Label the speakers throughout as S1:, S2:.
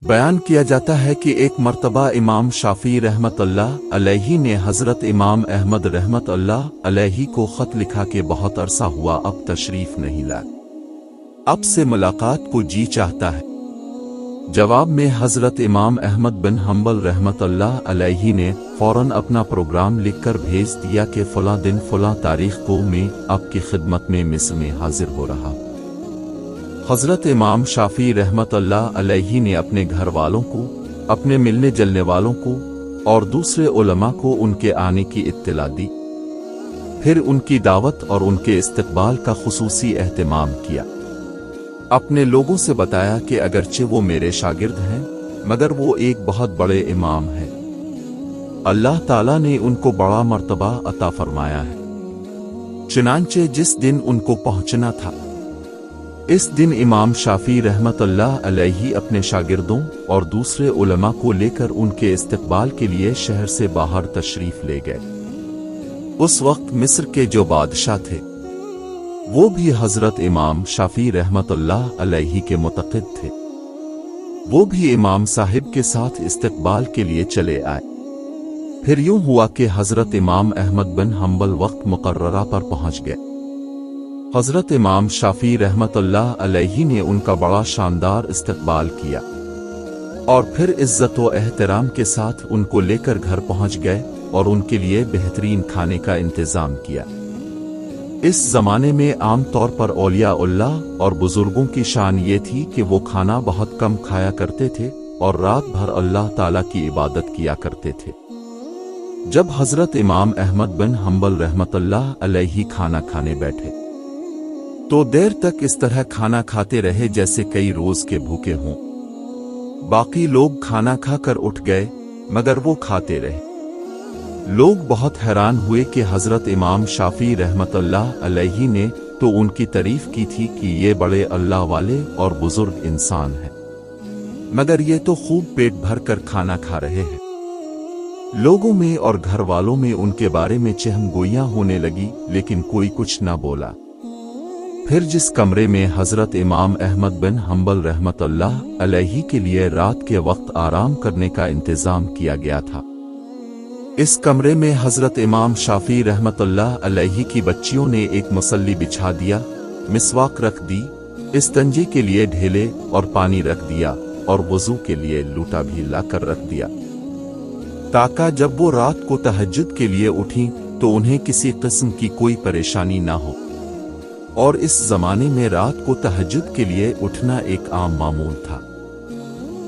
S1: बयान किया जाता है कि एक मर्तबा इमाम शाफी रहमतुल्लाह अलैहि ने हज़रत इमाम अहमद रहमतुल्लाह अलैहि को ख़त लिखा कि बहुत अरसा हुआ अब तशरीफ़ नहीं लाए, अब से मुलाकात को जी चाहता है। जवाब में हज़रत इमाम अहमद बिन हम्बल रहमतुल्लाह अलैहि ने फ़ौरन अपना प्रोग्राम लिखकर भेज दिया कि फ़लाँ दिन फ़लाँ तारीख़ को मैं आपकी खिदमत में मिस्र में हाजिर हो रहा। हज़रत इमाम शाफी रहमतुल्लाह अलैहि ने अपने घर वालों को, अपने मिलने जलने वालों को और दूसरे उलमा को उनके आने की इत्तला दी। फिर उनकी दावत और उनके इस्तक़बाल का खुसूसी एहतमाम किया। अपने लोगों से बताया कि अगरचे वो मेरे शागिर्द हैं, मगर वो एक बहुत बड़े इमाम हैं। अल्लाह ताला ने उनको बड़ा मर्तबा अता फरमाया है। चुनांचे जिस दिन उनको पहुंचना था, इस दिन इमाम शाफी रहमतुल्लाह अलैहि अपने शागिर्दों और दूसरे उलमा को लेकर उनके इस्तक़बाल के लिए शहर से बाहर तशरीफ़ ले गए। उस वक्त मिस्र के जो बादशाह थे वो भी हज़रत इमाम शाफी रहमतुल्लाह अलैहि के मुतक़िद थे। वो भी इमाम साहिब के साथ इस्तक़बाल के लिए चले आए। फिर यूं हुआ कि हज़रत इमाम अहमद बिन हम्बल वक्त मुकर्ररा पर पहुंच गए। हज़रत इमाम शाफी रहमतुल्लाह अलैहि ने उनका बड़ा शानदार इस्तक़बाल किया और फिर इज़्ज़त व एहतराम के साथ उनको लेकर घर पहुंच गए और उनके लिए बेहतरीन खाने का इंतज़ाम किया। इस ज़माने में आम तौर पर औलिया-उल्लाह और बुज़ुर्गों की शान ये थी कि वो खाना बहुत कम खाया करते थे और रात भर अल्लाह ताला की इबादत किया करते थे। जब हज़रत इमाम अहमद बिन हम्बल रहमतुल्लाह अलैहि खाना खाने बैठे तो देर तक इस तरह खाना खाते रहे जैसे कई रोज के भूखे हों। बाकी लोग खाना खाकर उठ गए, मगर वो खाते रहे। लोग बहुत हैरान हुए कि हज़रत इमाम शाफी रहमतुल्लाह अलैहि ने तो उनकी तारीफ की थी कि ये बड़े अल्लाह वाले और बुजुर्ग इंसान हैं, मगर ये तो खूब पेट भर कर खाना खा रहे हैं। लोगों में और घर वालों में उनके बारे में चहमगोइयां होने लगी, लेकिन कोई कुछ न बोला। फिर जिस कमरे में हज़रत इमाम अहमद बिन हम्बल रहमतुल्लाह अलैहि के लिए रात के वक्त आराम करने का इंतज़ाम किया गया था, इस कमरे में हज़रत इमाम शाफी रहमतुल्लाह अलैहि की बच्चियों ने एक मुसल्ली बिछा दिया, मिसवाक रख दी, इस्तंजे के लिए ढेले और पानी रख दिया और वज़ू के लिए लूटा भी लाकर रख दिया, ताकि जब वो रात को तहज्जुद के लिए उठी तो उन्हें किसी किस्म की कोई परेशानी ना हो। और इस जमाने में रात को तहज्जुद के लिए उठना एक आम मामूल था।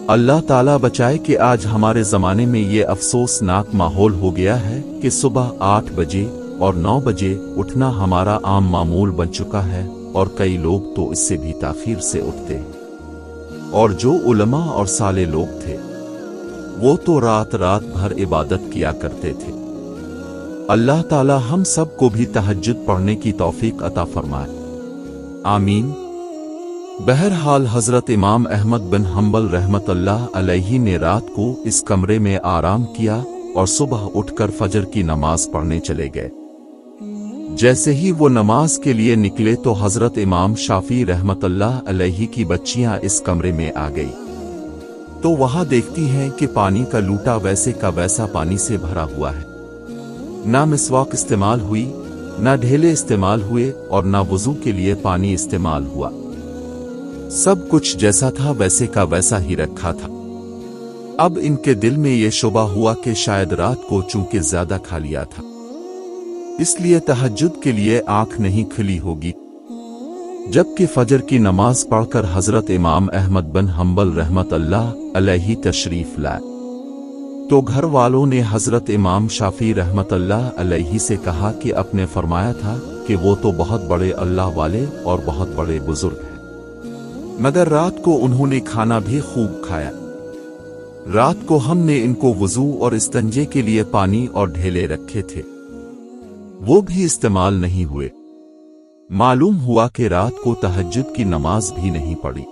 S1: अल्लाह ताला बचाए कि आज हमारे ज़माने में ये अफसोसनाक माहौल हो गया है कि सुबह 8 बजे और 9 बजे उठना हमारा आम मामूल बन चुका है और कई लोग तो इससे भी ताख़ीर से उठते हैं। और जो उलमा और साले लोग थे वो तो रात रात भर इबादत किया करते थे। अल्लाह ताला हम सब को भी तहज्जुद पढ़ने की तौफीक अता फरमाए, आमीन। बहरहाल हज़रत इमाम अहमद बिन हम्बल रहमतुल्लाह अलैहि ने रात को इस कमरे में आराम किया और सुबह उठकर फजर की नमाज पढ़ने चले गए। जैसे ही वो नमाज के लिए निकले तो हज़रत इमाम शाफी रहमतुल्लाह अलैहि की बच्चियां इस कमरे में आ गई तो वहां देखती हैं कि पानी का लूटा वैसे का वैसा पानी से भरा हुआ है। ना मिसवाक इस्तेमाल हुई, ना ढेले इस्तेमाल हुए और ना वज़ू के लिए पानी इस्तेमाल हुआ। सब कुछ जैसा था वैसे का वैसा ही रखा था। अब इनके दिल में ये शुबा हुआ कि शायद रात को चूंकि ज्यादा खा लिया था इसलिए तहज्जुद के लिए आंख नहीं खुली होगी। जबकि फजर की नमाज पढ़कर हज़रत इमाम अहमद बिन हम्बल रहमतुल्लाह अलैहि तशरीफ लाए तो घर वालों ने हज़रत इमाम शाफी रहमतुल्लाह अलैहि से कहा कि आपने फरमाया था कि वो तो बहुत बड़े अल्लाह वाले और बहुत बड़े बुजुर्ग हैं, मगर रात को उन्होंने खाना भी खूब खाया। रात को हमने इनको वज़ू और इस्तंजे के लिए पानी और ढेले रखे थे, वो भी इस्तेमाल नहीं हुए। मालूम हुआ कि रात को तहज्जुद की नमाज भी नहीं पढ़ी।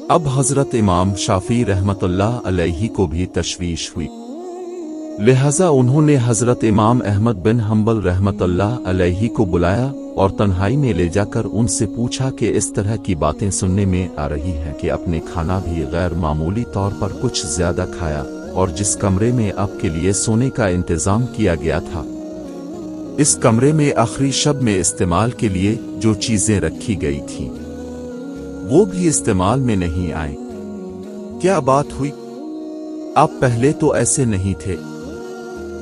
S1: अब हज़रत इमाम शाफी रहमतुल्लाह अलैहि को भी तशवीश हुई, लिहाजा उन्होंने हज़रत इमाम अहमद बिन हम्बल रहमतुल्लाह अलैहि को बुलाया और तन्हाई में ले जाकर उनसे पूछा कि इस तरह की बातें सुनने में आ रही हैं कि आपने खाना भी गैर मामूली तौर पर कुछ ज्यादा खाया, और जिस कमरे में आपके लिए सोने का इंतजाम किया गया था, इस कमरे में आखिरी शब में इस्तेमाल के लिए जो चीजें रखी गई थीं, वो भी इस्तेमाल में नहीं आई। क्या बात हुई? आप पहले तो ऐसे नहीं थे।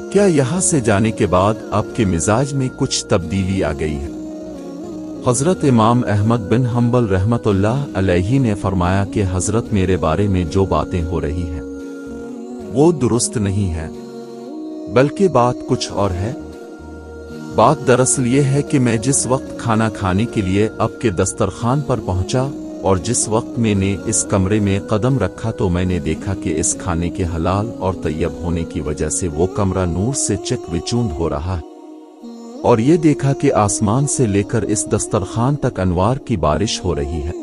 S1: क्या यहां से जाने के बाद आपके मिजाज में कुछ तब्दीली आ गई है? हजरत इमाम अहमद बिन हंबल रहमतुल्लाह अलैहि ने फरमाया कि हजरत मेरे बारे में जो बातें हो रही हैं वो दुरुस्त नहीं है, बल्कि बात कुछ और है। बात दरअसल ये है कि मैं जिस वक्त खाना खाने के लिए आपके दस्तरखान पर पहुंचा और जिस वक्त मैंने इस कमरे में कदम रखा तो मैंने देखा कि इस खाने के हलाल और तैयब होने की वजह से वो कमरा नूर से चकविचूंद हो रहा है, और ये देखा कि आसमान से लेकर इस दस्तरखान तक अनवार की बारिश हो रही है।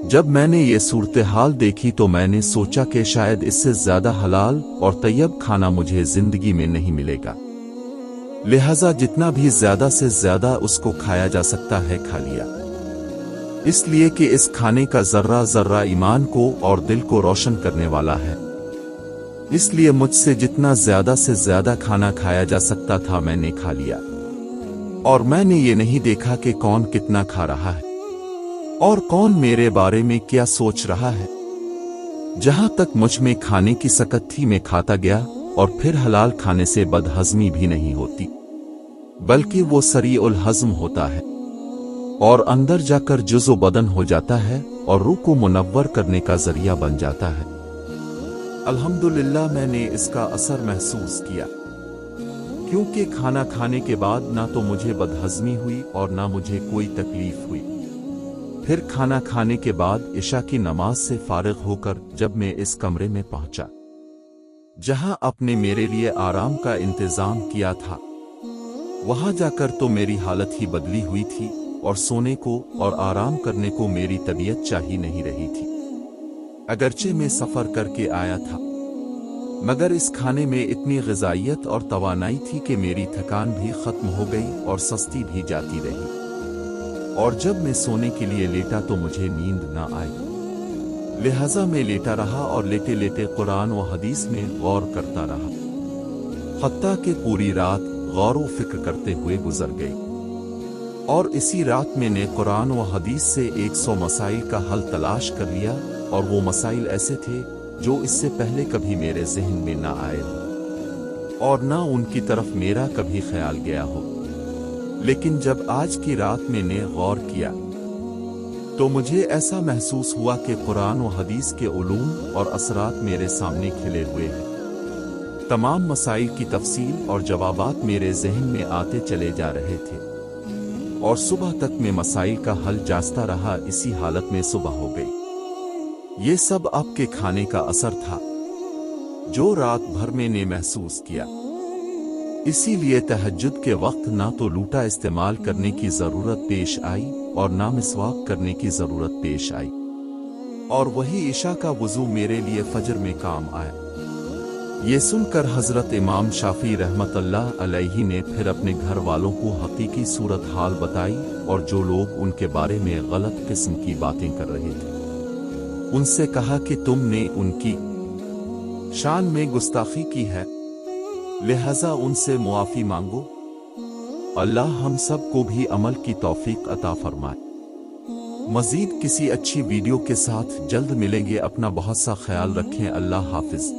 S1: जब मैंने ये सूरत-ए-हाल देखी तो मैंने सोचा कि शायद इससे ज्यादा हलाल और तैयब खाना मुझे जिंदगी में नहीं मिलेगा, लिहाजा जितना भी ज्यादा से ज्यादा उसको खाया जा सकता है खा लिया, इसलिए कि इस खाने का जर्रा जर्रा ईमान को और दिल को रोशन करने वाला है। इसलिए मुझसे जितना ज्यादा से ज्यादा खाना खाया जा सकता था मैंने खा लिया, और मैंने ये नहीं देखा कि कौन कितना खा रहा है और कौन मेरे बारे में क्या सोच रहा है। जहां तक मुझ में खाने की सकत थी मैं खाता गया, और फिर हलाल खाने से बदहजमी भी नहीं होती, बल्कि वो सरीउल हज़म होता है और अंदर जाकर जुज़ो बदन हो जाता है और रूह को मुनव्वर करने का जरिया बन जाता है। अल्हम्दुलिल्लाह मैंने इसका असर महसूस किया, क्योंकि खाना खाने के बाद ना तो मुझे बदहजमी हुई और ना मुझे कोई तकलीफ हुई। फिर खाना खाने के बाद इशा की नमाज से फारिग होकर जब मैं इस कमरे में पहुंचा जहां आपने मेरे लिए आराम का इंतजाम किया था, वहां जाकर तो मेरी हालत ही बदली हुई थी और सोने को और आराम करने को मेरी तबीयत चाह ही नहीं रही थी। अगरचे मैं सफर करके आया था, मगर इस खाने में इतनी ग़िज़ाइयत और तवानाई थी कि मेरी थकान भी खत्म हो गई और सस्ती भी जाती रही, और जब मैं सोने के लिए लेटा तो मुझे नींद न आई। लिहाजा मैं लेटा रहा और लेटे लेटे कुरान व हदीस में गौर करता रहा, हत्ता कि पूरी रात गौर व फिक्र करते हुए गुजर गई। और इसी रात मैंने कुरान व हदीस से 100 मसाइल का हल तलाश कर लिया, और वो मसाइल ऐसे थे जो इससे पहले कभी मेरे जहन में ना आए और ना उनकी तरफ मेरा कभी ख्याल गया हो। लेकिन जब आज की रात मैंने गौर किया तो मुझे ऐसा महसूस हुआ कि कुरान व हदीस के उलूम और असरात मेरे सामने खिले हुए हैं। तमाम मसाइल की तफसील और जवाबात मेरे जहन में आते चले जा रहे थे, और सुबह तक मैं मसाइल का हल जांचता रहा। इसी हालत में सुबह हो गई। ये सब आपके खाने का असर था जो रात भर मैंने महसूस किया। इसीलिए तहज्जुद के वक्त ना तो लूटा इस्तेमाल करने की जरूरत पेश आई और ना मिसवाक करने की जरूरत पेश आई, और वही इशा का वुजू मेरे लिए फजर में काम आया। ये सुनकर हजरत इमाम शाफी रहमतुल्लाह अलैहि ने फिर अपने घर वालों को हकीकी सूरत हाल बताई, और जो लोग उनके बारे में गलत किस्म की बातें कर रहे थे उनसे कहा कि तुमने उनकी शान में गुस्ताखी की है, लिहाजा उनसे मुआफी मांगो। अल्लाह हम सब को भी अमल की तौफीक अता फरमाए। मजीद किसी अच्छी वीडियो के साथ जल्द मिलेंगे। अपना बहुत सा ख्याल रखें। अल्लाह हाफिज।